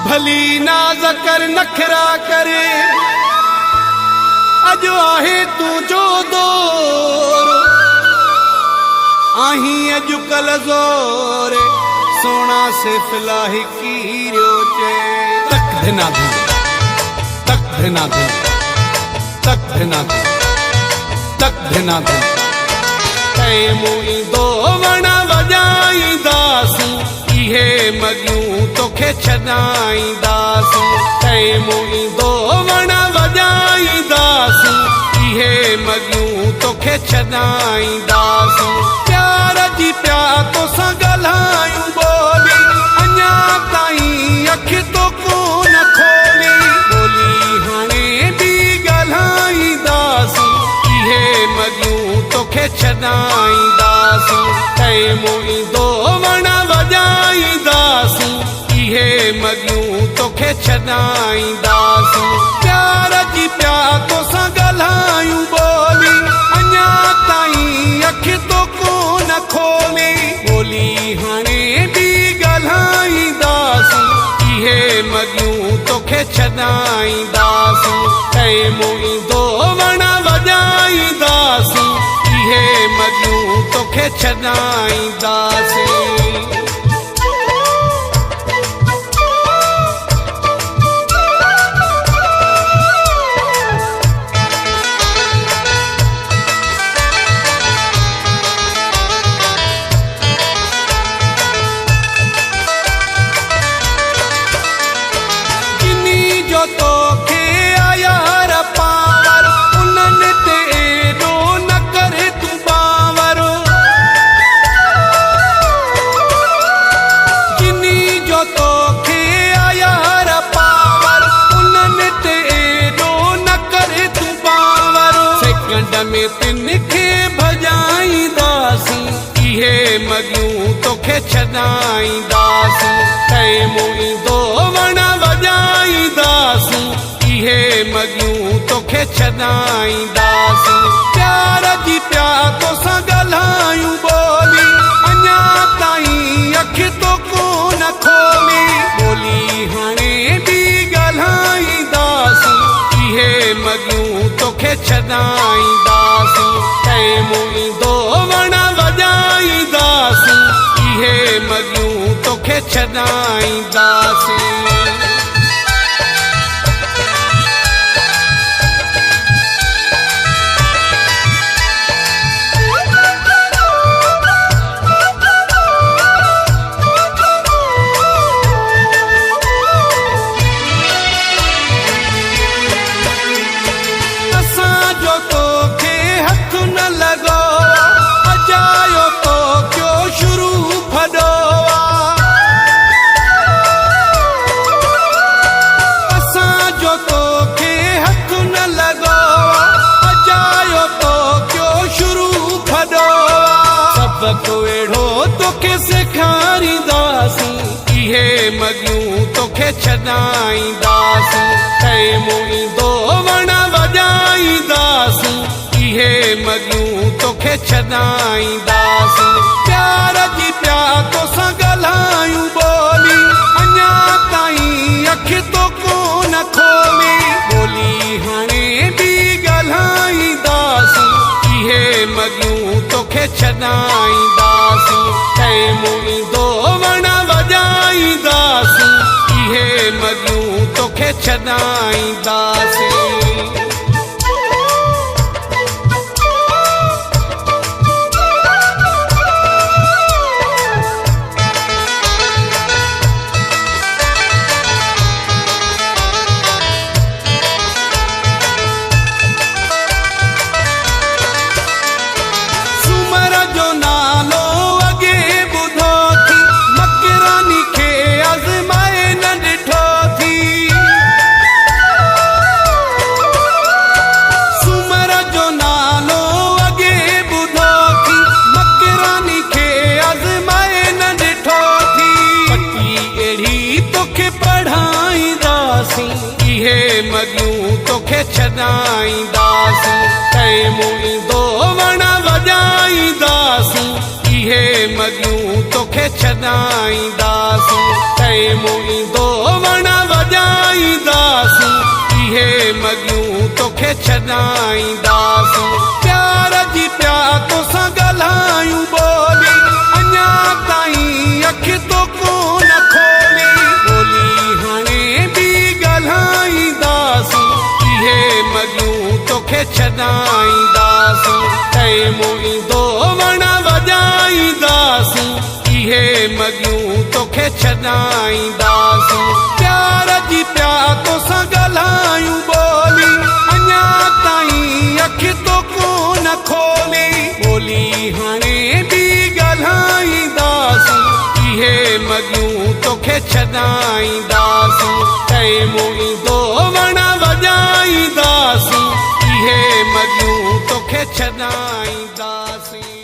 भली नाज कर नखरा करे अज आहे तू जो दौर आही अजुकल ज़ोर सोना से फिलाही की रोचे तक धिना दे तक धिना दे तक धिना दे तक धिना दे तै मुई दो वण वजाईंदासूं इहे मगियूं तोखे छॾाईंदासूं तै मुई दो वण वजाईंदासूं इहे मगियूं तोखे छॾाईंदासूं प्यार जी प्या तोसां ॻाल्हायूं ॿोली अञा ताईं अखि तो कोन खोली ॿोली हाणे बि ॻाल्हाईंदासूं इहे मगियूं तोखे छॾाईंदासूं तै मुई दो वण वजाईंदासूं इहे मगियूं तोखे छॾाईंदासूं प्यार जी प्या तोसां ॻाल्हायूं ॿोली अञा ताईं अखि तो कोन खोली ॿोली हाणे बि ॻाल्हाईंदासूं इहे मगियूं तोखे छॾाईंदासूं तै मुई दो वण वजाईंदासूं इहे मगियूं तोखे छॾाईंदासीं तोखे आयार पावर उन्हनि ते एॾो न करे तूं बावर जिनी जो तोखे आयार पावर उन्हनि ते एॾो न करे तूं बावर सेकंड में तिन खे भॼाईंदासीं इहे मगियूं तोखे छॾाईंदासीं तै मुई दो वण वजाईंदासूं इहे मगियूं तोखे छॾाईंदासीं प्यार जी प्या तोसां ॻाल्हायूं ॿोली अञा ताईं अखि तो कोन खोली ॿोली हाणे बि ॻाल्हाईंदासीं इहे मगियूं तोखे छॾाईंदासीं तै मुई दो वण वजाईंदासीं इहे मगियूं तोखे छॾाईंदासीं सबक अहिड़ो तोखे सेखारींदासीं इहे मगियूं तोखे छॾाईंदासीं तै मुई दो वण वजाईंदासीं इहे मगियूं तोखे छॾाईंदासीं प्यार जी प्या तोसां ॻाल्हायूं ॿोली अञा ताईं अखि तो कोन खोली ॿोली हाणे बि ॻाल्हाईंदासीं इहे मगियूं तोखे छॾाईंदासीं तै मुई दो वण वजाईंदासीं इहे मगियूं तोखे छॾाईंदासीं इहे मगियूं तोखे छॾाईंदासीं तै मुई दो वण वजाईंदासीं इहे मगियूं तोखे छॾाईंदासीं तै मुई दो वण छॾाईंदासीं प्यार जी प्यार तोसां ॻाल्हायूं ॿोली अञा ताईं अखि तो कोन खोली ॿोली हाणे बि ॻाल्हाईंदासीं इहे मॻियूं तोखे छॾाईंदासीं टाइम ईंदो वण वॼाईंदासीं इहे मॻियूं तोखे छॾाईंदासीं प्यार जी प्यार तोसां ॻाल्हायूं ॿोली अञा ताईं अखि तो कोन खोली ॿोली हाणे बि ॻाल्हाईंदासीं इहे मॻियूं तोखे छॾाईंदासीं टाइम ईंदो वण वॼाईंदासीं इहे मॻियूं तोखे छॾाईंदासीं।